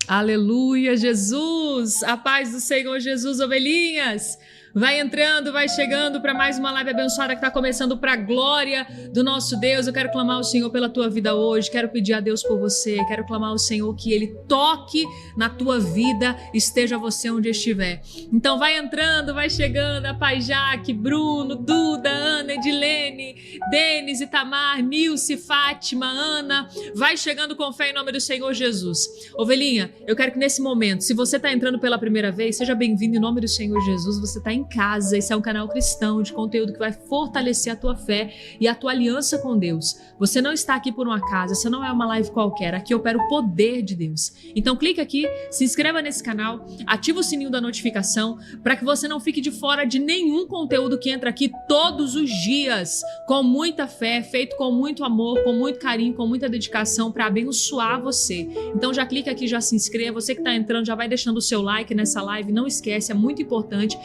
Aleluia, Jesus! A paz do Senhor Jesus, ovelhinhas! Vai entrando, vai chegando para mais uma live abençoada que está começando para a glória do nosso Deus. Eu quero clamar ao Senhor pela tua vida hoje, quero pedir a Deus por você, quero clamar ao Senhor que Ele toque na tua vida, esteja você onde estiver. Então vai entrando, vai chegando, a Pai Jaque, Bruno, Duda, Ana, Edilene, Denis, Itamar, Nilce, Fátima, Ana, vai chegando com fé em nome do Senhor Jesus. Ovelhinha, eu quero que nesse momento, se você está entrando pela primeira vez, seja bem-vindo em nome do Senhor Jesus. Você está em casa, esse é um canal cristão de conteúdo que vai fortalecer a tua fé e a tua aliança com Deus. Você não está aqui por um acaso, essa não é uma live qualquer, aqui opera o poder de Deus. Então clica aqui, se inscreva nesse canal, ativa o sininho da notificação para que você não fique de fora de nenhum conteúdo que entra aqui todos os dias, com muita fé, feito com muito amor, com muito carinho, com muita dedicação para abençoar você. Então já clica aqui, já se inscreva, você que está entrando já vai deixando o seu like nessa live, não esquece, é muito importante.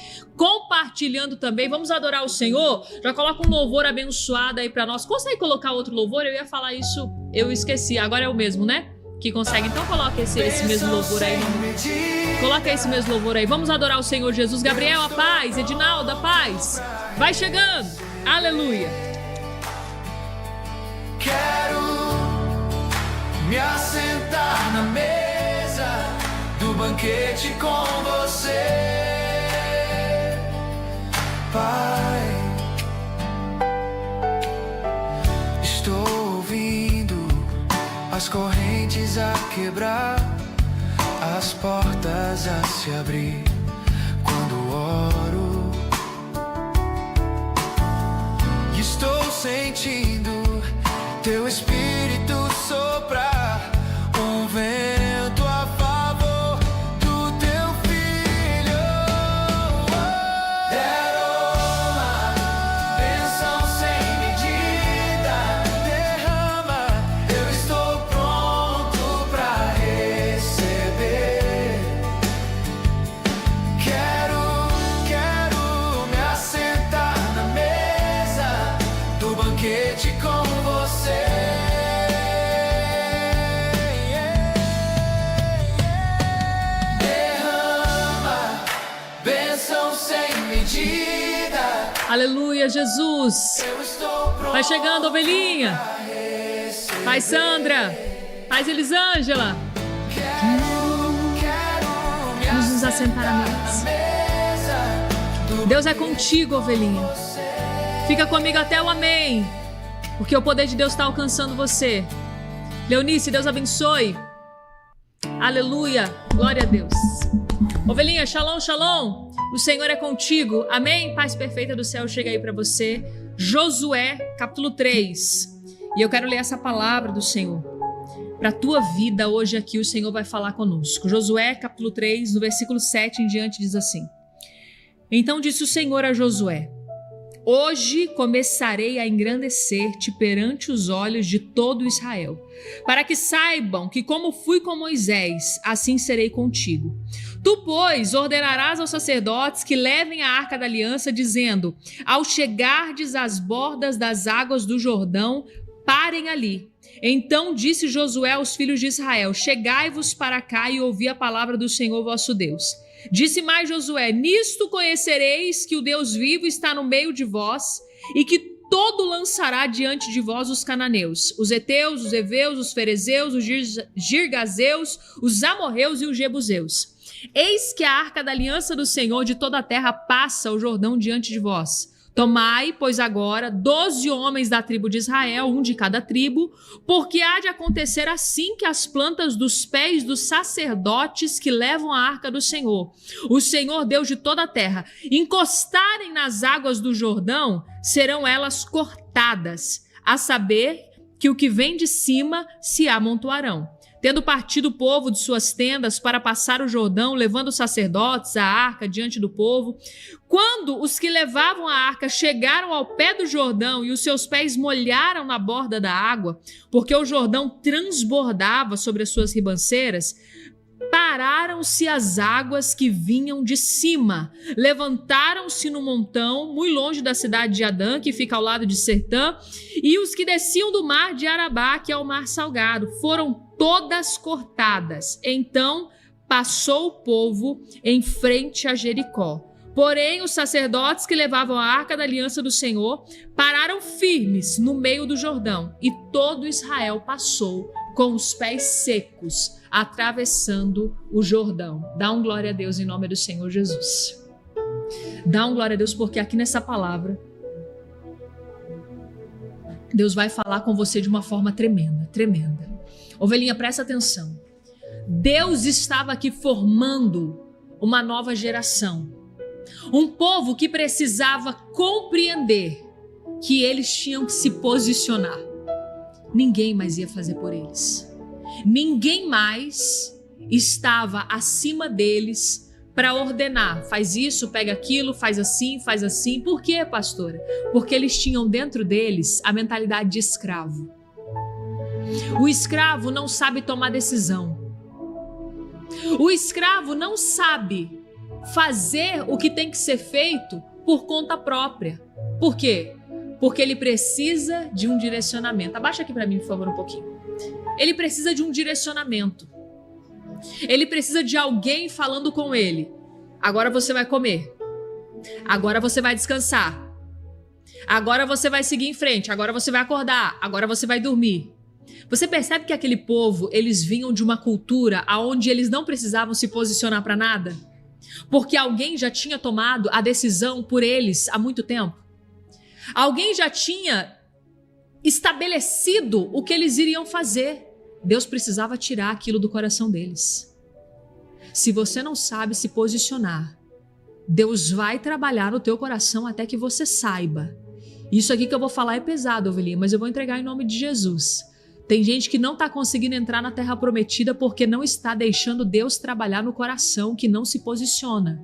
Compartilhando também, vamos adorar o Senhor? Já coloca um louvor abençoado aí pra nós. Consegue colocar outro louvor? Eu ia falar isso, eu esqueci, agora é o mesmo, né? Que consegue, então coloca esse mesmo louvor aí. Coloca esse mesmo louvor aí, vamos adorar o Senhor Jesus. Gabriel, a paz, Edinaldo, a paz. Vai chegando, aleluia. Quero me assentar na mesa do banquete com você, Pai. Estou ouvindo as correntes a quebrar, as portas a se abrir quando oro. E estou sentindo teu Espírito soprar, um vento a favor do teu filho. Derrama bênção sem medida, derrama, eu estou pronto pra receber. Quero me assentar na mesa do banquete com você. Derrama bênção sem medida. Aleluia, Jesus. Eu estou pronto. Vai chegando, ovelhinha. Pai Sandra, Pai Elisângela. Vamos nos assentar à mesa. Deus é contigo, ovelhinha. Fica comigo até o amém, porque o poder de Deus está alcançando você. Leonice, Deus abençoe. Aleluia, glória a Deus. Ovelhinha, shalom, shalom. O Senhor é contigo, amém? Paz perfeita do céu chega aí para você. Josué, capítulo 3. E eu quero ler essa palavra do Senhor para a tua vida hoje aqui. O Senhor vai falar conosco. Josué, capítulo 3, no versículo 7 em diante, diz assim: Então disse o Senhor a Josué: Hoje começarei a engrandecer-te perante os olhos de todo Israel, para que saibam que como fui com Moisés, assim serei contigo. Tu, pois, ordenarás aos sacerdotes que levem a arca da aliança, dizendo: Ao chegardes às bordas das águas do Jordão, parem ali. Então disse Josué aos filhos de Israel: Chegai-vos para cá e ouvi a palavra do Senhor vosso Deus. Disse mais Josué: Nisto conhecereis que o Deus vivo está no meio de vós, e que todo lançará diante de vós os cananeus, os heteus, os heveus, os ferezeus, os girgazeus, os amorreus e os jebuseus. Eis que a arca da aliança do Senhor de toda a terra passa o Jordão diante de vós. Tomai, pois agora, 12 homens da tribo de Israel, um de cada tribo, porque há de acontecer assim que as plantas dos pés dos sacerdotes que levam a arca do Senhor, o Senhor Deus de toda a terra, encostarem nas águas do Jordão, serão elas cortadas, a saber que o que vem de cima se amontoarão. Tendo partido o povo de suas tendas para passar o Jordão, levando os sacerdotes a arca diante do povo, quando os que levavam a arca chegaram ao pé do Jordão e os seus pés molharam na borda da água, porque o Jordão transbordava sobre as suas ribanceiras, pararam-se as águas que vinham de cima, levantaram-se no montão, muito longe da cidade de Adã, que fica ao lado de Sertã, e os que desciam do mar de Arabá, que é o mar salgado, foram todas cortadas. Então passou o povo em frente a Jericó. Porém, os sacerdotes que levavam a arca da aliança do Senhor pararam firmes no meio do Jordão, e todo Israel passou com os pés secos, atravessando o Jordão. Dá um glória a Deus em nome do Senhor Jesus. Dá um glória a Deus, porque aqui nessa palavra, Deus vai falar com você de uma forma tremenda, tremenda. Ovelhinha, presta atenção. Deus estava aqui formando uma nova geração. Um povo que precisava compreender que eles tinham que se posicionar. Ninguém mais ia fazer por eles. Ninguém mais estava acima deles para ordenar. Faz isso, pega aquilo, faz assim, faz assim. Por quê, pastora? Porque eles tinham dentro deles a mentalidade de escravo. O escravo não sabe tomar decisão. O escravo não sabe fazer o que tem que ser feito por conta própria. Por quê? Porque ele precisa de um direcionamento. Abaixa aqui para mim, por favor, um pouquinho. Ele precisa de um direcionamento. Ele precisa de alguém falando com ele. Agora você vai comer. Agora você vai descansar. Agora você vai seguir em frente. Agora você vai acordar. Agora você vai dormir. Você percebe que aquele povo, eles vinham de uma cultura onde eles não precisavam se posicionar para nada? Porque alguém já tinha tomado a decisão por eles há muito tempo. Alguém já tinha estabelecido o que eles iriam fazer. Deus precisava tirar aquilo do coração deles. Se você não sabe se posicionar, Deus vai trabalhar no teu coração até que você saiba. Isso aqui que eu vou falar é pesado, ovelhinha, mas eu vou entregar em nome de Jesus. Tem gente que não está conseguindo entrar na terra prometida porque não está deixando Deus trabalhar no coração, que não se posiciona.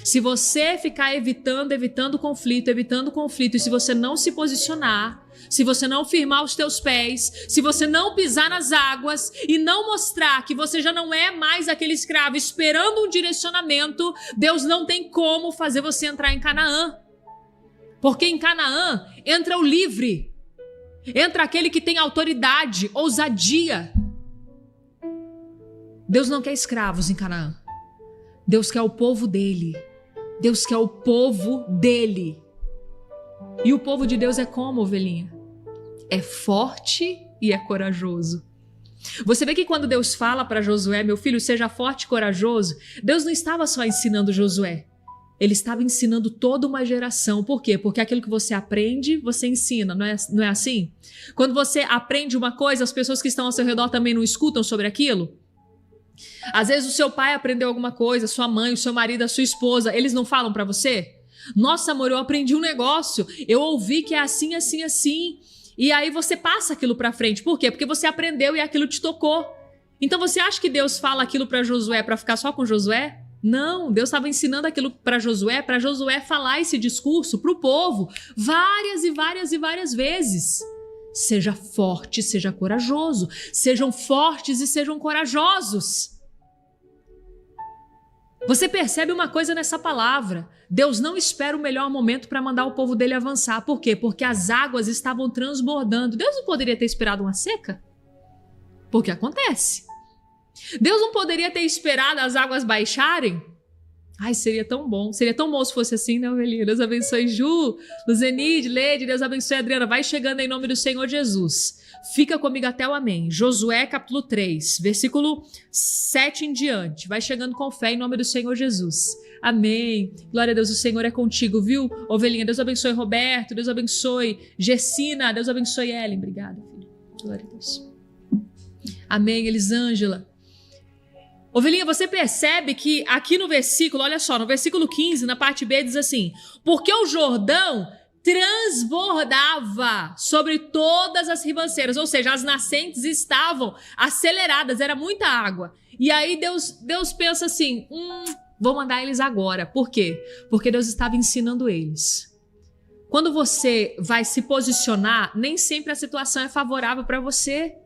Se você ficar evitando conflito, e se você não se posicionar, se você não firmar os teus pés, se você não pisar nas águas e não mostrar que você já não é mais aquele escravo esperando um direcionamento, Deus não tem como fazer você entrar em Canaã. Porque em Canaã entra o livre. Entra aquele que tem autoridade, ousadia. Deus não quer escravos em Canaã. Deus quer o povo dele. Deus quer o povo dele. E o povo de Deus é como, ovelhinha? É forte e é corajoso. Você vê que quando Deus fala para Josué, meu filho, seja forte e corajoso, Deus não estava só ensinando Josué. Ele estava ensinando toda uma geração. Por quê? Porque aquilo que você aprende, você ensina, não é assim? Quando você aprende uma coisa, as pessoas que estão ao seu redor também não escutam sobre aquilo? Às vezes o seu pai aprendeu alguma coisa, sua mãe, o seu marido, a sua esposa, eles não falam para você? Nossa, amor, eu aprendi um negócio, eu ouvi que é assim, assim, assim. E aí você passa aquilo para frente. Por quê? Porque você aprendeu e aquilo te tocou. Então você acha que Deus fala aquilo para Josué para ficar só com Josué? Não, Deus estava ensinando aquilo para Josué falar esse discurso para o povo várias e várias e várias vezes. Seja forte, seja corajoso. Sejam fortes e sejam corajosos. Você percebe uma coisa nessa palavra. Deus não espera o melhor momento para mandar o povo dele avançar. Por quê? Porque as águas estavam transbordando. Deus não poderia ter esperado uma seca? Porque acontece. Deus não poderia ter esperado as águas baixarem? Ai, seria tão bom se fosse assim, né, ovelhinha? Deus abençoe Ju, Luzenide, Leide, Deus abençoe Adriana. Vai chegando em nome do Senhor Jesus. Fica comigo até o amém. Josué capítulo 3, versículo 7 em diante. Vai chegando com fé em nome do Senhor Jesus. Amém. Glória a Deus, o Senhor é contigo, viu, ovelhinha? Deus abençoe Roberto, Deus abençoe Gessina, Deus abençoe Ellen. Obrigada, filho. Glória a Deus. Amém, Elisângela. Ovelhinha, você percebe que aqui no versículo, olha só, no versículo 15, na parte B, diz assim: porque o Jordão transbordava sobre todas as ribanceiras, ou seja, as nascentes estavam aceleradas, era muita água. E aí Deus pensa assim, vou mandar eles agora. Por quê? Porque Deus estava ensinando eles. Quando você vai se posicionar, nem sempre a situação é favorável para você.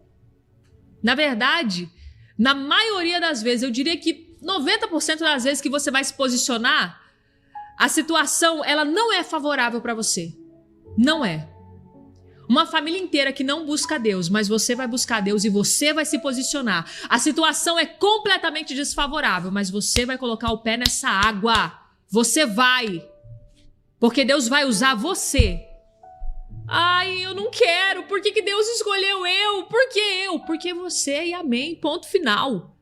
Na verdade, na maioria das vezes, eu diria que 90% das vezes que você vai se posicionar, a situação ela não é favorável para você. Não é. uma família inteira que não busca Deus, mas você vai buscar Deus e você vai se posicionar. A situação é completamente desfavorável, mas você vai colocar o pé nessa água. Você vai. Porque Deus vai usar você. Ai, eu não quero. Por que Deus escolheu eu? Por que eu? Porque você e amém. Ponto final.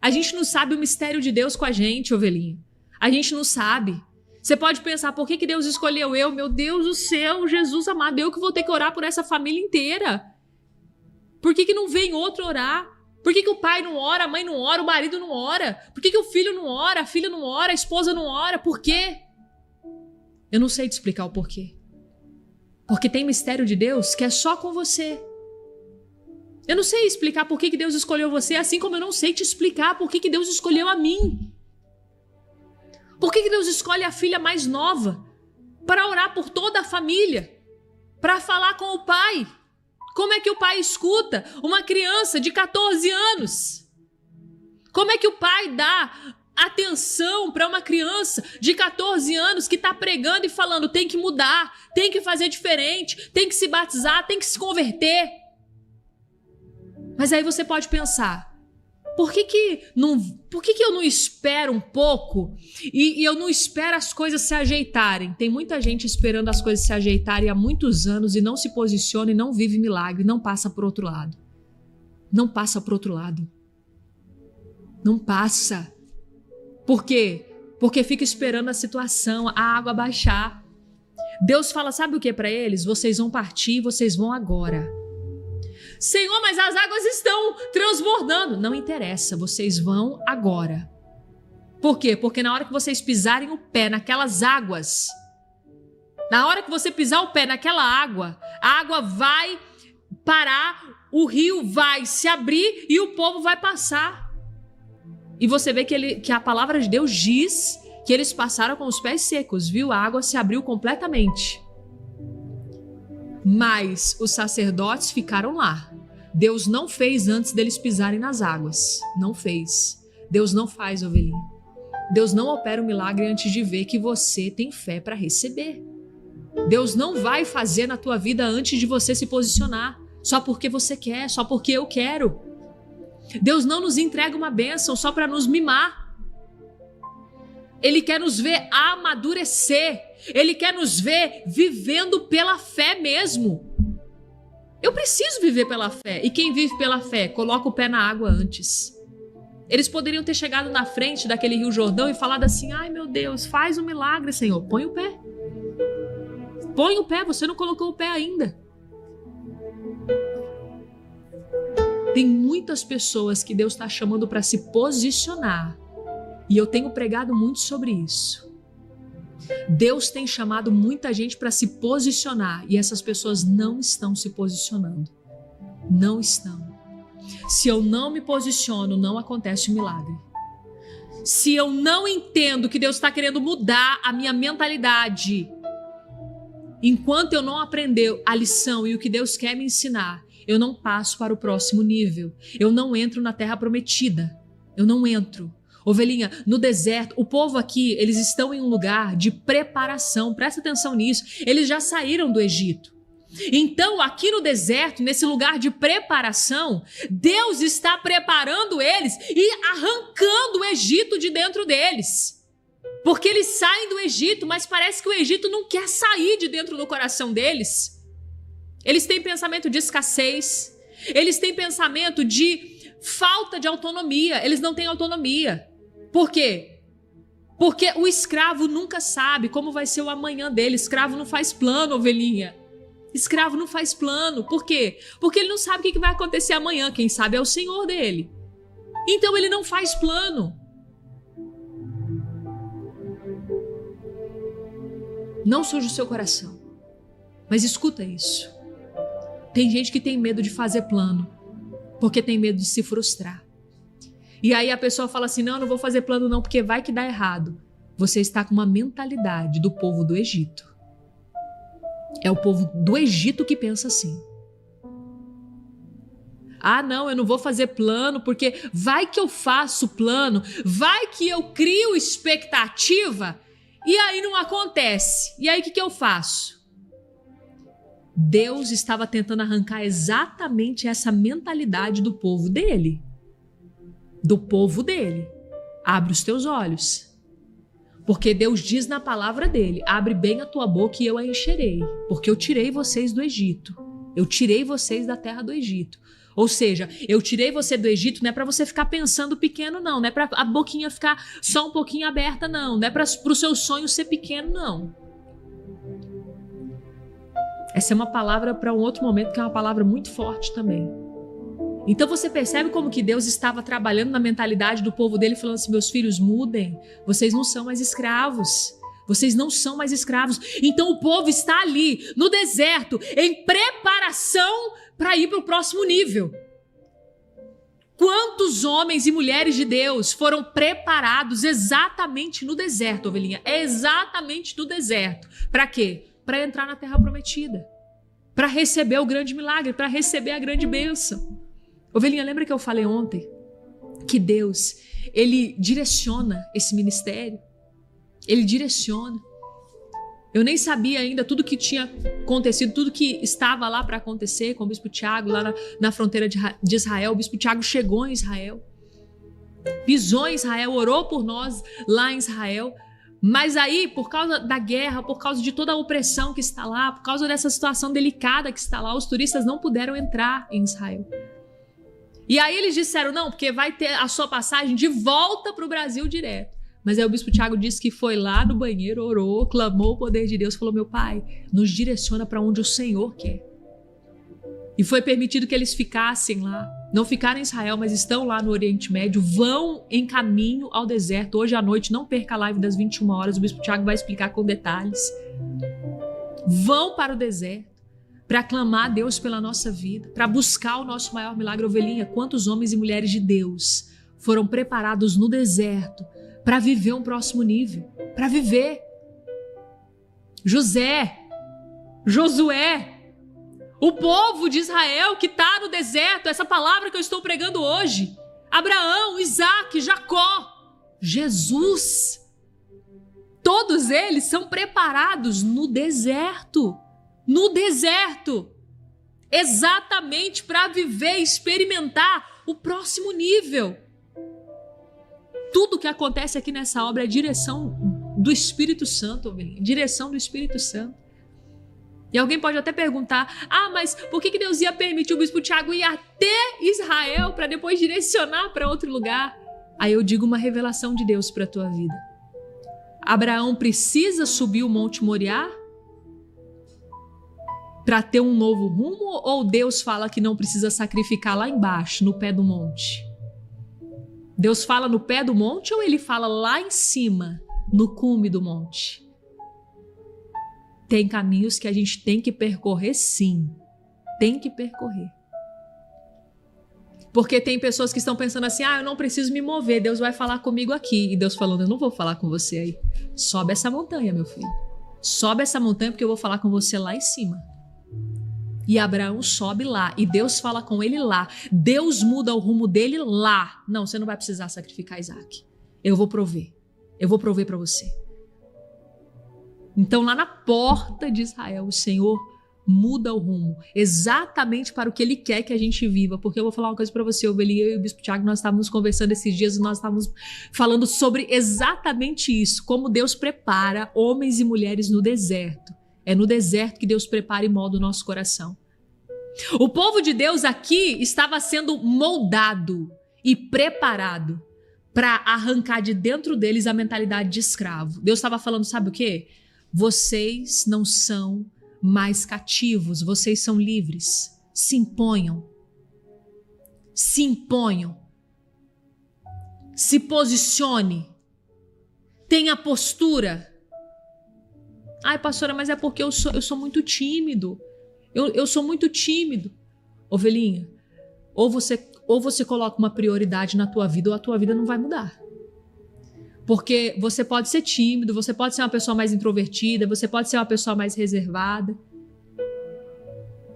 A gente não sabe o mistério de Deus com a gente, ovelhinha. A gente não sabe. Você pode pensar, por que Deus escolheu eu? Meu Deus do céu, Jesus amado, eu que vou ter que orar por essa família inteira. Por que não vem outro orar? Por que o pai não ora, a mãe não ora, o marido não ora? Por que o filho não ora, a filha não ora, a esposa não ora? Por quê? Eu não sei te explicar o porquê. Porque tem mistério de Deus que é só com você. Eu não sei explicar por que Deus escolheu você, assim como eu não sei te explicar por que Deus escolheu a mim. Por que Deus escolhe a filha mais nova para orar por toda a família? Para falar com o pai? Como é que o pai escuta uma criança de 14 anos? Como é que o pai dá atenção para uma criança de 14 anos que está pregando e falando tem que mudar, tem que fazer diferente, tem que se batizar, tem que se converter? Mas aí você pode pensar, por que eu não espero um pouco e eu não espero as coisas se ajeitarem? Tem muita gente esperando as coisas se ajeitarem há muitos anos e não se posiciona e não vive milagre, não passa por outro lado. Não passa por outro lado. Não passa. Por quê? Porque fica esperando a situação, a água baixar. Deus fala, sabe o que para eles? Vocês vão partir, vocês vão agora. Senhor, mas as águas estão transbordando. Não interessa, vocês vão agora. Por quê? Porque na hora que vocês pisarem o pé naquelas águas, na hora que você pisar o pé naquela água, a água vai parar, o rio vai se abrir e o povo vai passar. E você vê que a palavra de Deus diz que eles passaram com os pés secos, viu? A água se abriu completamente. Mas os sacerdotes ficaram lá. Deus não fez antes deles pisarem nas águas. Não fez. Deus não faz, ovelhinha. Deus não opera o milagre antes de ver que você tem fé para receber. Deus não vai fazer na tua vida antes de você se posicionar. Só porque você quer, só porque eu quero. Deus não nos entrega uma bênção só para nos mimar. Ele quer nos ver amadurecer. Ele quer nos ver vivendo pela fé mesmo. Eu preciso viver pela fé. E quem vive pela fé, coloca o pé na água antes. Eles poderiam ter chegado na frente daquele Rio Jordão e falado assim, ai meu Deus, faz um milagre, Senhor. Põe o pé. Põe o pé, você não colocou o pé ainda. Tem muitas pessoas que Deus está chamando para se posicionar. E eu tenho pregado muito sobre isso. Deus tem chamado muita gente para se posicionar e essas pessoas não estão se posicionando. Não estão. Se eu não me posiciono, não acontece o milagre. Se eu não entendo que Deus está querendo mudar a minha mentalidade, enquanto eu não aprender a lição e o que Deus quer me ensinar, eu não passo para o próximo nível. Eu não entro na terra prometida. Eu não entro. Ovelhinha, no deserto, o povo aqui, eles estão em um lugar de preparação. Presta atenção nisso. Eles já saíram do Egito. Então, aqui no deserto, nesse lugar de preparação, Deus está preparando eles e arrancando o Egito de dentro deles. Porque eles saem do Egito, mas parece que o Egito não quer sair de dentro do coração deles. Eles têm pensamento de escassez. Eles têm pensamento de falta de autonomia. Eles não têm autonomia. Por quê? Porque o escravo nunca sabe como vai ser o amanhã dele. Escravo não faz plano, ovelhinha. Escravo não faz plano. Por quê? Porque ele não sabe o que vai acontecer amanhã. Quem sabe é o Senhor dele. Então ele não faz plano. Não suje o seu coração. Mas escuta isso. Tem gente que tem medo de fazer plano. Porque tem medo de se frustrar. E aí a pessoa fala assim, não vou fazer plano não, porque vai que dá errado. Você está com uma mentalidade do povo do Egito. É o povo do Egito que pensa assim. Ah, não, eu não vou fazer plano, porque vai que eu faço plano, vai que eu crio expectativa, e aí não acontece. E aí o que eu faço? Deus estava tentando arrancar exatamente essa mentalidade do povo dele. Do povo dele. Abre os teus olhos. Porque Deus diz na palavra dele, abre bem a tua boca e eu a encherei. Porque eu tirei vocês do Egito. Eu tirei vocês da terra do Egito. Ou seja, eu tirei você do Egito, não é para você ficar pensando pequeno, não. Não é para a boquinha ficar só um pouquinho aberta, não. Não é para o seu sonho ser pequeno, não. Essa é uma palavra para um outro momento, que é uma palavra muito forte também. Então você percebe como que Deus estava trabalhando na mentalidade do povo dele, falando assim, meus filhos, mudem, vocês não são mais escravos. Vocês não são mais escravos. Então o povo está ali, no deserto, em preparação para ir para o próximo nível. Quantos homens e mulheres de Deus foram preparados exatamente no deserto, ovelhinha? É exatamente no deserto. Para quê? Para entrar na terra prometida. Para receber o grande milagre, para receber a grande bênção. Ovelhinha, lembra que eu falei ontem que Deus, ele direciona esse ministério? Ele direciona. Eu nem sabia ainda tudo que tinha acontecido, tudo que estava lá para acontecer com o Bispo Tiago, lá na fronteira de Israel. O Bispo Tiago chegou em Israel, pisou em Israel, orou por nós lá em Israel. Mas aí, por causa da guerra, por causa de toda a opressão que está lá, por causa dessa situação delicada que está lá, os turistas não puderam entrar em Israel. E aí eles disseram, não, porque vai ter a sua passagem de volta para o Brasil direto. Mas aí o Bispo Tiago disse que foi lá no banheiro, orou, clamou o poder de Deus, falou, meu pai, nos direciona para onde o Senhor quer. E foi permitido que eles ficassem lá. Não ficaram em Israel, mas estão lá no Oriente Médio, vão em caminho ao deserto. Hoje à noite, não perca a live das 21 horas, o Bispo Tiago vai explicar com detalhes. Vão para o deserto para clamar a Deus pela nossa vida, para buscar o nosso maior milagre. Ovelhinha, quantos homens e mulheres de Deus foram preparados no deserto para viver um próximo nível, para viver. José, Josué, o povo de Israel que está no deserto, essa palavra que eu estou pregando hoje, Abraão, Isaac, Jacó, Jesus, todos eles são preparados no deserto, exatamente para viver, experimentar o próximo nível. Tudo que acontece aqui nessa obra é direção do Espírito Santo, direção do Espírito Santo. E alguém pode até perguntar, mas por que Deus ia permitir o Bispo Tiago ir até Israel para depois direcionar para outro lugar? Aí eu digo uma revelação de Deus para a tua vida. Abraão precisa subir o Monte Moriá para ter um novo rumo, ou Deus fala que não precisa sacrificar lá embaixo, no pé do monte? Deus fala no pé do monte ou ele fala lá em cima, no cume do monte? Tem caminhos que a gente tem que percorrer, sim. Tem que percorrer. Porque tem pessoas que estão pensando assim, eu não preciso me mover, Deus vai falar comigo aqui. E Deus falando, eu não vou falar com você aí. Sobe essa montanha, meu filho. Sobe essa montanha porque eu vou falar com você lá em cima. E Abraão sobe lá, e Deus fala com ele lá. Deus muda o rumo dele lá. Não, você não vai precisar sacrificar Isaac. Eu vou prover para você. Então lá na porta de Israel, o Senhor muda o rumo, exatamente para o que Ele quer que a gente viva. Porque eu vou falar uma coisa para você, Ovelhinha, eu e o Bispo Tiago, nós estávamos conversando esses dias, e nós estávamos falando sobre exatamente isso, como Deus prepara homens e mulheres no deserto. É no deserto que Deus prepara e molda o nosso coração. O povo de Deus aqui estava sendo moldado e preparado para arrancar de dentro deles a mentalidade de escravo. Deus estava falando, sabe o quê? Vocês não são mais cativos, vocês são livres. Se imponham. Se imponham. Se posicione. Tenha postura. Ai, pastora, mas é porque eu sou muito tímido. Eu sou muito tímido. Ovelhinha, ou você coloca uma prioridade na tua vida, ou a tua vida não vai mudar. Porque você pode ser tímido, você pode ser uma pessoa mais introvertida, você pode ser uma pessoa mais reservada.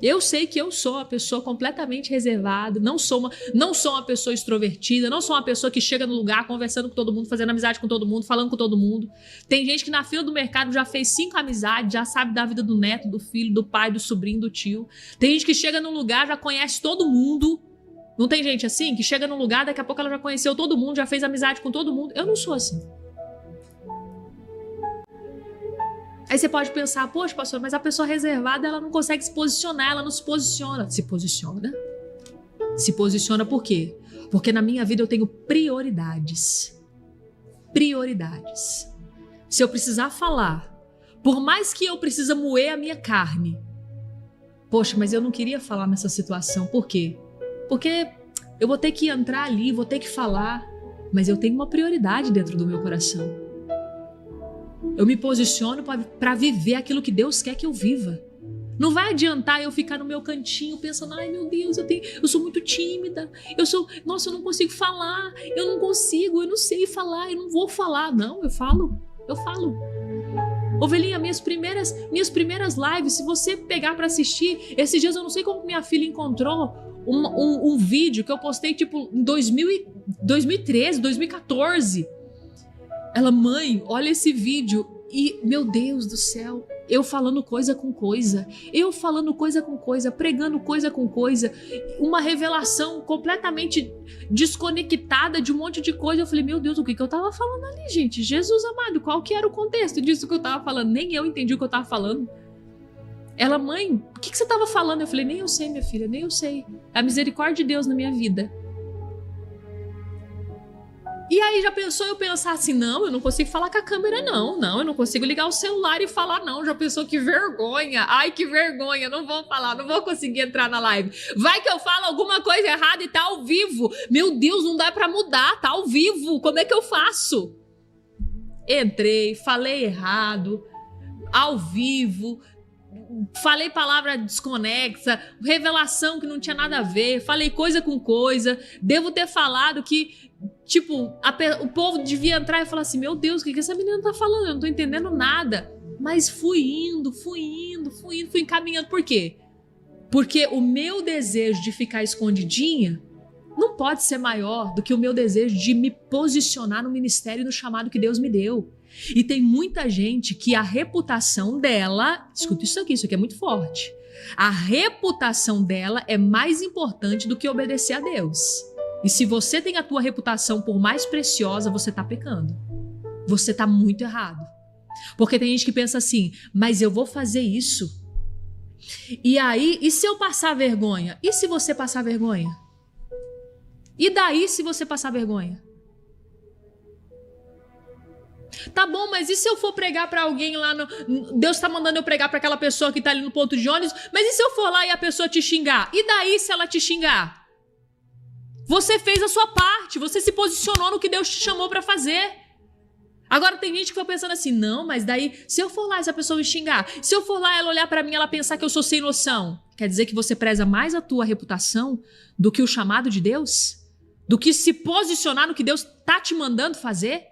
Eu sei que eu sou uma pessoa completamente reservada, não sou uma pessoa extrovertida, não sou uma pessoa que chega no lugar conversando com todo mundo, fazendo amizade com todo mundo, falando com todo mundo. Tem gente que na fila do mercado já fez 5 amizades, já sabe da vida do neto, do filho, do pai, do sobrinho, do tio. Tem gente que chega num lugar, já conhece todo mundo. Não tem gente assim que chega num lugar, daqui a pouco ela já conheceu todo mundo, já fez amizade com todo mundo. Eu não sou assim. Aí você pode pensar, poxa, pastor, mas a pessoa reservada, ela não consegue se posicionar, ela não se posiciona. Se posiciona? Se posiciona por quê? Porque na minha vida eu tenho prioridades. Prioridades. Se eu precisar falar, por mais que eu precise moer a minha carne, poxa, mas eu não queria falar nessa situação. Por quê? Porque eu vou ter que entrar ali, vou ter que falar, mas eu tenho uma prioridade dentro do meu coração. Eu me posiciono para viver aquilo que Deus quer que eu viva. Não vai adiantar eu ficar no meu cantinho pensando, ai meu Deus, eu sou muito tímida, nossa, eu não consigo falar, eu não sei falar, eu não vou falar. Não, eu falo. Ovelhinha, minhas primeiras lives, se você pegar para assistir, esses dias eu não sei como minha filha encontrou um vídeo que eu postei tipo em 2013, 2014. Ela, mãe, olha esse vídeo e, meu Deus do céu, eu falando coisa com coisa, pregando coisa com coisa, uma revelação completamente desconectada de um monte de coisa. Eu falei, meu Deus, o que eu tava falando ali, gente? Jesus amado, qual que era o contexto disso que eu tava falando? Nem eu entendi o que eu tava falando. Ela, mãe, o que você tava falando? Eu falei, nem eu sei, minha filha, nem eu sei. A misericórdia de Deus na minha vida. E aí já pensou eu pensar assim, não, eu não consigo falar com a câmera não, eu não consigo ligar o celular e falar não, já pensou que vergonha, ai que vergonha, não vou falar, não vou conseguir entrar na live, vai que eu falo alguma coisa errada e tá ao vivo, meu Deus, não dá pra mudar, tá ao vivo, como é que eu faço? Entrei, falei errado, ao vivo, falei palavra desconexa, revelação que não tinha nada a ver, falei coisa com coisa, devo ter falado que tipo, o povo devia entrar e falar assim, meu Deus, o que essa menina tá falando? Eu não tô entendendo nada. Mas fui indo, fui encaminhando. Por quê? Porque o meu desejo de ficar escondidinha não pode ser maior do que o meu desejo de me posicionar no ministério e no chamado que Deus me deu. E tem muita gente que a reputação dela, escuta isso aqui é muito forte. A reputação dela é mais importante do que obedecer a Deus. E se você tem a tua reputação por mais preciosa, você tá pecando. Você tá muito errado. Porque tem gente que pensa assim, mas eu vou fazer isso. E aí, e se eu passar vergonha? E se você passar vergonha? E daí se você passar vergonha? Tá bom, mas e se eu for pregar pra alguém lá Deus tá mandando eu pregar pra aquela pessoa que tá ali no ponto de ônibus, mas e se eu for lá e a pessoa te xingar? E daí se ela te xingar? Você fez a sua parte, você se posicionou no que Deus te chamou pra fazer. Agora tem gente que vai pensando assim, não, mas daí, se eu for lá e essa pessoa me xingar, se eu for lá ela olhar pra mim e ela pensar que eu sou sem noção, quer dizer que você preza mais a tua reputação do que o chamado de Deus? Do que se posicionar no que Deus tá te mandando fazer?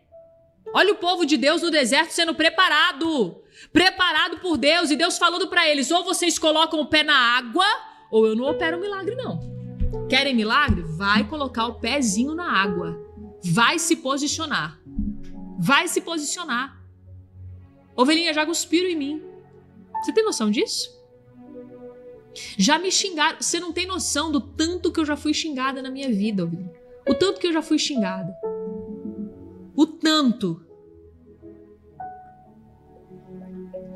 Olha o povo de Deus no deserto sendo preparado por Deus e Deus falando pra eles, ou vocês colocam o pé na água, ou eu não opero um milagre não. Querem milagre? Vai colocar o pezinho na água. Vai se posicionar. Vai se posicionar. Ovelhinha, já cuspiram em mim. Você tem noção disso? Já me xingaram. Você não tem noção do tanto que eu já fui xingada na minha vida, ovelhinha. O tanto que eu já fui xingada. O tanto.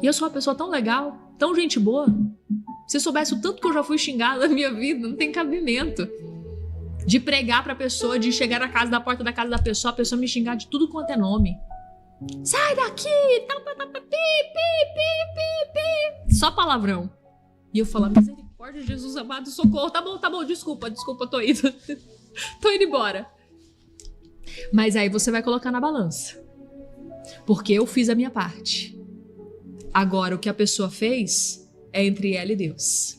E eu sou uma pessoa tão legal, tão gente boa. Se eu soubesse o tanto que eu já fui xingada na minha vida, não tem cabimento. De pregar pra pessoa, de chegar na porta da casa da pessoa, a pessoa me xingar de tudo quanto é nome. Sai daqui! Só palavrão. E eu falar, misericórdia, Jesus amado, socorro. Tá bom, desculpa, tô indo. Tô indo embora. Mas aí você vai colocar na balança. Porque eu fiz a minha parte. Agora, o que a pessoa fez é entre ela e Deus.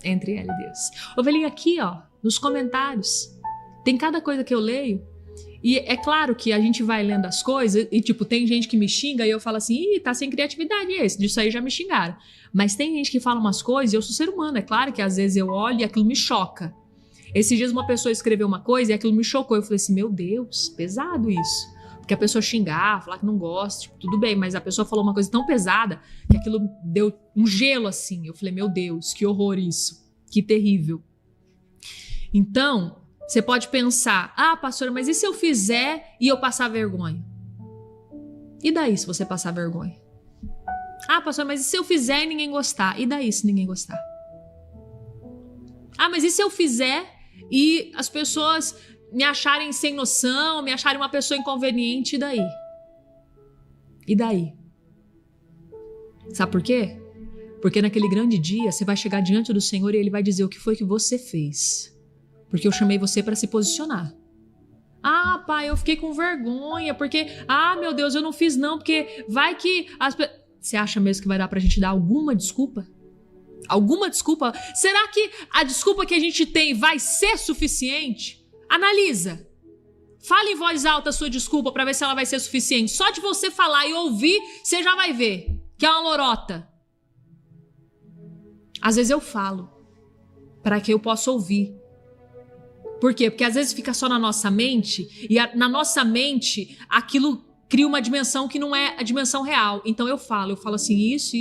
Entre ela e Deus. Ovelhinha, aqui, ó, nos comentários, tem cada coisa que eu leio E é claro que a gente vai lendo as coisas e, tipo, tem gente que me xinga e eu falo assim, ih, tá sem criatividade esse, disso aí já me xingaram. Mas tem gente que fala umas coisas e eu sou ser humano, é claro que às vezes eu olho e aquilo me choca. Esses dias uma pessoa escreveu uma coisa e aquilo me chocou. Eu falei assim, meu Deus, pesado isso. Porque a pessoa xingar, falar que não gosta, tipo, tudo bem, mas a pessoa falou uma coisa tão pesada que aquilo deu um gelo assim. Eu falei, meu Deus, que horror isso, que terrível. Então, você pode pensar, ah, pastora, mas e se eu fizer e eu passar vergonha? E daí se você passar vergonha? Ah, pastora, mas e se eu fizer e ninguém gostar? E daí se ninguém gostar? Ah, mas e se eu fizer e as pessoas me acharem sem noção, me acharem uma pessoa inconveniente? E daí? E daí? Sabe por quê? Porque naquele grande dia você vai chegar diante do Senhor e Ele vai dizer o que foi que você fez. Porque eu chamei você para se posicionar. Ah, pai, eu fiquei com vergonha, porque... Ah, meu Deus, eu não fiz não, porque vai que... Você acha mesmo que vai dar pra gente dar alguma desculpa? Alguma desculpa? Será que a desculpa que a gente tem vai ser suficiente? Analisa. Fala em voz alta a sua desculpa pra ver se ela vai ser suficiente. Só de você falar e ouvir, você já vai ver que é uma lorota. Às vezes eu falo para que eu possa ouvir. Por quê? Porque às vezes fica só na nossa mente e na nossa mente aquilo cria uma dimensão que não é a dimensão real. Então eu falo assim, isso.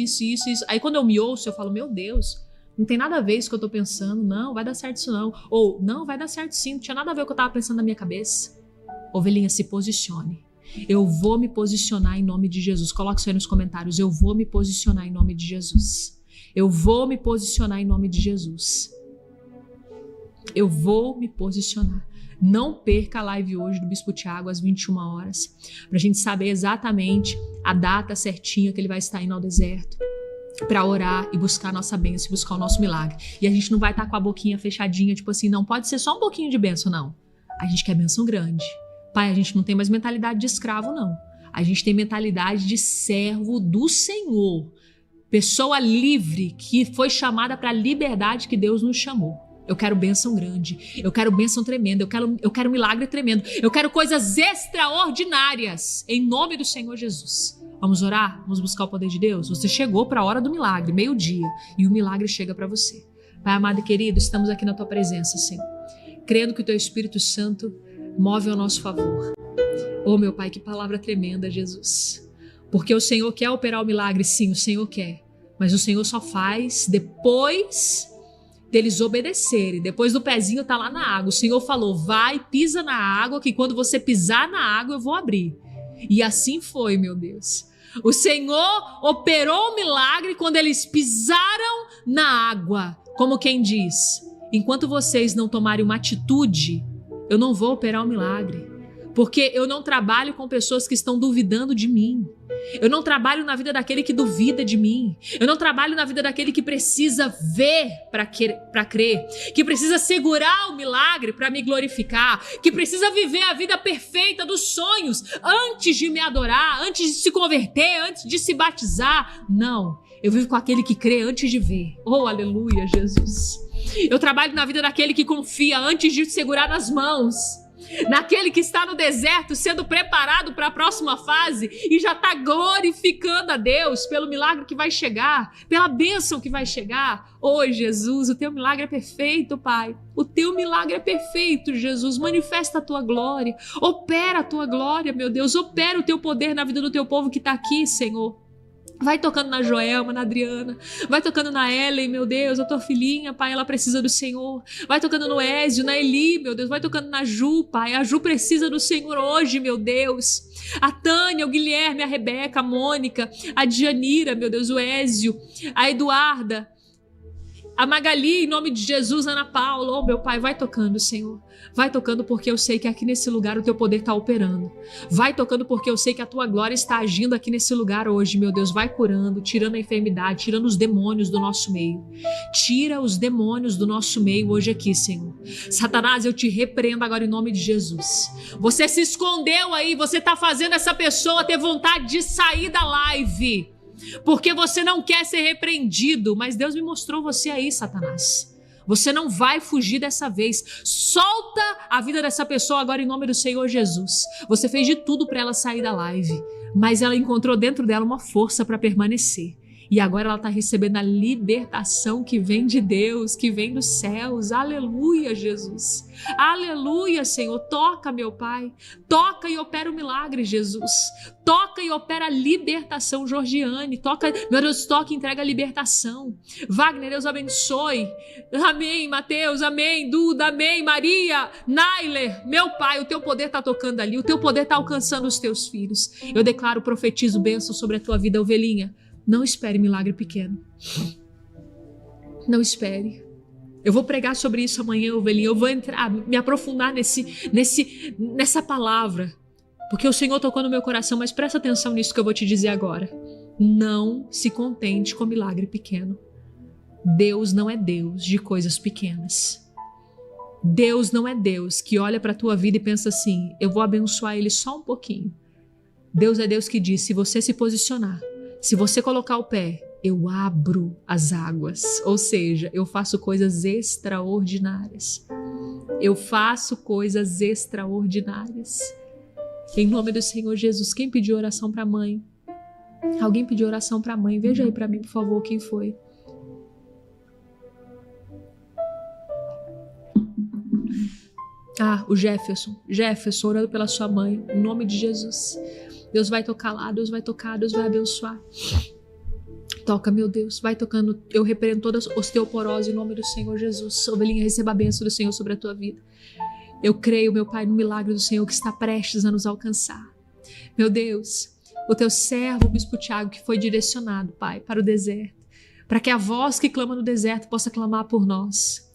Aí quando eu me ouço, eu falo, meu Deus, não tem nada a ver isso que eu tô pensando. Não, vai dar certo isso não. Ou, não, vai dar certo sim, não tinha nada a ver com o que eu tava pensando na minha cabeça. Ovelhinha, se posicione. Eu vou me posicionar em nome de Jesus. Coloque isso aí nos comentários. Eu vou me posicionar em nome de Jesus. Eu vou me posicionar em nome de Jesus. Eu vou me posicionar. Não perca a live hoje do Bispo Tiago às 21 horas, pra gente saber exatamente a data certinha que ele vai estar indo ao deserto, pra orar e buscar a nossa bênção, buscar o nosso milagre. E a gente não vai estar com a boquinha fechadinha, tipo assim, não pode ser só um pouquinho de bênção, não. A gente quer bênção grande. Pai, a gente não tem mais mentalidade de escravo, não. A gente tem mentalidade de servo do Senhor. Pessoa livre que foi chamada para a liberdade que Deus nos chamou. Eu quero bênção grande, eu quero bênção tremenda, eu quero milagre tremendo, eu quero coisas extraordinárias, em nome do Senhor Jesus. Vamos orar? Vamos buscar o poder de Deus? Você chegou para a hora do milagre, meio-dia, e o milagre chega para você. Pai amado e querido, estamos aqui na Tua presença, Senhor, crendo que o Teu Espírito Santo move ao nosso favor. Oh, meu Pai, que palavra tremenda, Jesus. Porque o Senhor quer operar o milagre, sim, o Senhor quer, mas o Senhor só faz depois deles obedecerem, depois do pezinho tá lá na água. O Senhor falou, vai, pisa na água, que quando você pisar na água eu vou abrir. E assim foi, meu Deus. O Senhor operou o milagre quando eles pisaram na água. Como quem diz, enquanto vocês não tomarem uma atitude, eu não vou operar o milagre. Porque eu não trabalho com pessoas que estão duvidando de mim. Eu não trabalho na vida daquele que duvida de mim. Eu não trabalho na vida daquele que precisa ver para crer. Que precisa segurar o milagre para me glorificar. Que precisa viver a vida perfeita dos sonhos antes de me adorar, antes de se converter, antes de se batizar. Não, eu vivo com aquele que crê antes de ver. Oh, aleluia, Jesus. Eu trabalho na vida daquele que confia antes de segurar nas mãos. Naquele que está no deserto sendo preparado para a próxima fase e já está glorificando a Deus pelo milagre que vai chegar, pela bênção que vai chegar. Oh, Jesus, o teu milagre é perfeito, Pai. O teu milagre é perfeito, Jesus. Manifesta a tua glória, opera a tua glória, meu Deus. Opera o teu poder na vida do teu povo que está aqui, Senhor. Vai tocando na Joelma, na Adriana. Vai tocando na Ellen, meu Deus, a tua filhinha, Pai, ela precisa do Senhor. Vai tocando no Ézio, na Eli, meu Deus. Vai tocando na Ju, Pai. A Ju precisa do Senhor hoje, meu Deus. A Tânia, o Guilherme, a Rebeca, a Mônica, a Dianira, meu Deus, o Ézio, a Eduarda, a Magali, em nome de Jesus, Ana Paula. Oh, meu Pai, vai tocando, Senhor. Vai tocando porque eu sei que aqui nesse lugar o teu poder está operando. Vai tocando porque eu sei que a tua glória está agindo aqui nesse lugar hoje, meu Deus. Vai curando, tirando a enfermidade, tirando os demônios do nosso meio. Tira os demônios do nosso meio hoje aqui, Senhor. Satanás, eu te repreendo agora em nome de Jesus. Você se escondeu aí, você está fazendo essa pessoa ter vontade de sair da live. Porque você não quer ser repreendido, mas Deus me mostrou você aí, Satanás. Você não vai fugir dessa vez. Solta a vida dessa pessoa agora em nome do Senhor Jesus. Você fez de tudo para ela sair da live, mas ela encontrou dentro dela uma força para permanecer. E agora ela está recebendo a libertação que vem de Deus, que vem dos céus. Aleluia, Jesus. Aleluia, Senhor. Toca, meu Pai. Toca e opera o milagre, Jesus. Toca e opera a libertação, Georgiane. Toca, meu Deus, toca e entrega a libertação. Wagner, Deus abençoe. Amém, Mateus. Amém, Duda. Amém, Maria. Nailer, meu Pai, o teu poder está tocando ali. O teu poder está alcançando os teus filhos. Eu declaro, profetizo bênção sobre a tua vida, ovelhinha. Não espere milagre pequeno. Não espere. Eu vou pregar sobre isso amanhã, ovelhinha. Eu vou entrar, me aprofundar nessa palavra. Porque o Senhor tocou no meu coração, mas presta atenção nisso que eu vou te dizer agora. Não se contente com milagre pequeno. Deus não é Deus de coisas pequenas. Deus não é Deus que olha para a tua vida e pensa assim, eu vou abençoar ele só um pouquinho. Deus é Deus que diz, se você se posicionar, se você colocar o pé, eu abro as águas. Ou seja, eu faço coisas extraordinárias. Eu faço coisas extraordinárias. Em nome do Senhor Jesus. Quem pediu oração para a mãe? Alguém pediu oração para a mãe? Veja aí para mim, por favor, quem foi. O Jefferson. Jefferson, orando pela sua mãe. Em nome de Jesus. Deus vai tocar lá, Deus vai tocar, Deus vai abençoar. Toca, meu Deus, vai tocando. Eu repreendo toda osteoporose em nome do Senhor Jesus. Ovelhinha, receba a bênção do Senhor sobre a tua vida. Eu creio, meu Pai, no milagre do Senhor que está prestes a nos alcançar. Meu Deus, o teu servo, o Bispo Tiago, que foi direcionado, Pai, para o deserto, para que a voz que clama no deserto possa clamar por nós.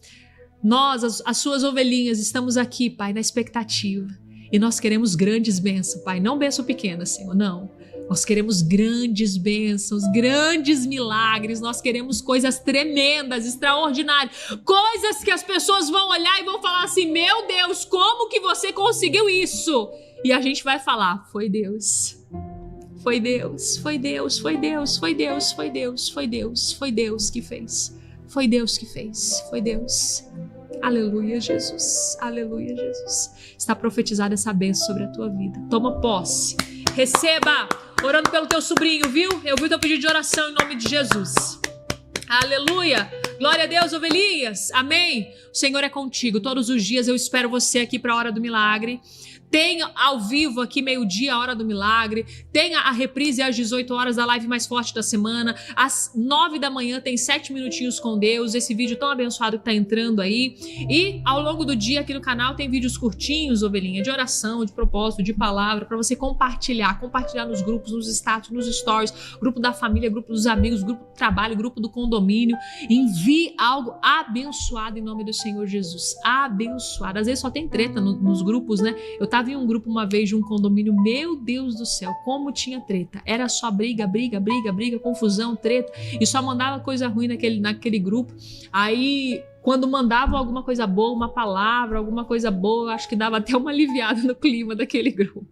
Nós, as suas ovelhinhas, estamos aqui, Pai, na expectativa. E nós queremos grandes bênçãos, Pai. Não bênção pequena, Senhor, não. Nós queremos grandes bênçãos, grandes milagres. Nós queremos coisas tremendas, extraordinárias. Coisas que as pessoas vão olhar e vão falar assim, meu Deus, como que você conseguiu isso? E a gente vai falar, foi Deus. Foi Deus, foi Deus, foi Deus, foi Deus, foi Deus, foi Deus, foi Deus que fez. Foi Deus que fez, foi Deus. Aleluia, Jesus. Aleluia, Jesus. Está profetizada essa bênção sobre a tua vida. Toma posse. Receba. Orando pelo teu sobrinho, viu? Eu vi o teu pedido de oração em nome de Jesus. Aleluia. Glória a Deus, ovelhinhas. Amém. O Senhor é contigo. Todos os dias eu espero você aqui para a hora do milagre. Tem ao vivo aqui meio-dia a hora do milagre, tem a reprise às 18 horas da live mais forte da semana, às 9 da manhã tem 7 minutinhos com Deus, esse vídeo tão abençoado que tá entrando aí, e ao longo do dia aqui no canal tem vídeos curtinhos, ovelhinha, de oração, de propósito, de palavra, para você compartilhar nos grupos, nos status, nos stories, grupo da família, grupo dos amigos, grupo do trabalho, grupo do condomínio, envie algo abençoado em nome do Senhor Jesus, abençoado, às vezes só tem treta nos grupos, né? Eu tava em um grupo uma vez de um condomínio, meu Deus do céu, como tinha treta. Era só briga, confusão, treta, e só mandava coisa ruim naquele grupo. Aí, quando mandavam alguma coisa boa, uma palavra, alguma coisa boa, acho que dava até uma aliviada no clima daquele grupo.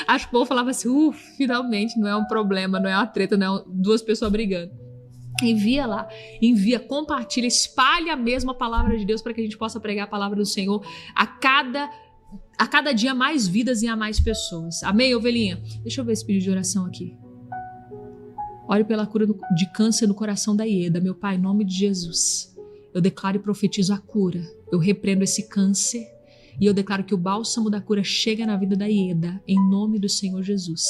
Acho que o povo falava assim, finalmente não é um problema, não é uma treta, não é duas pessoas brigando. Envia lá, compartilha, espalha mesmo a palavra de Deus para que a gente possa pregar a palavra do Senhor a cada dia mais vidas e a mais pessoas. Amém, ovelhinha? Deixa eu ver esse pedido de oração aqui. Ore pela cura de câncer no coração da Ieda. Meu Pai, em nome de Jesus, eu declaro e profetizo a cura. Eu repreendo esse câncer e eu declaro que o bálsamo da cura chega na vida da Ieda, em nome do Senhor Jesus.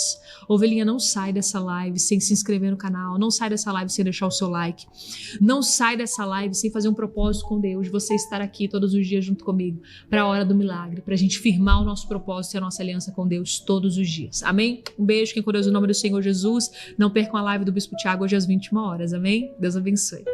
Ovelhinha, não sai dessa live sem se inscrever no canal, não sai dessa live sem deixar o seu like, não sai dessa live sem fazer um propósito com Deus, você estar aqui todos os dias junto comigo, para a hora do milagre, para a gente firmar o nosso propósito e a nossa aliança com Deus todos os dias. Amém? Um beijo, fiquem com Deus em nome do Senhor Jesus. Não percam a live do Bispo Tiago hoje às 21 horas. Amém? Deus abençoe.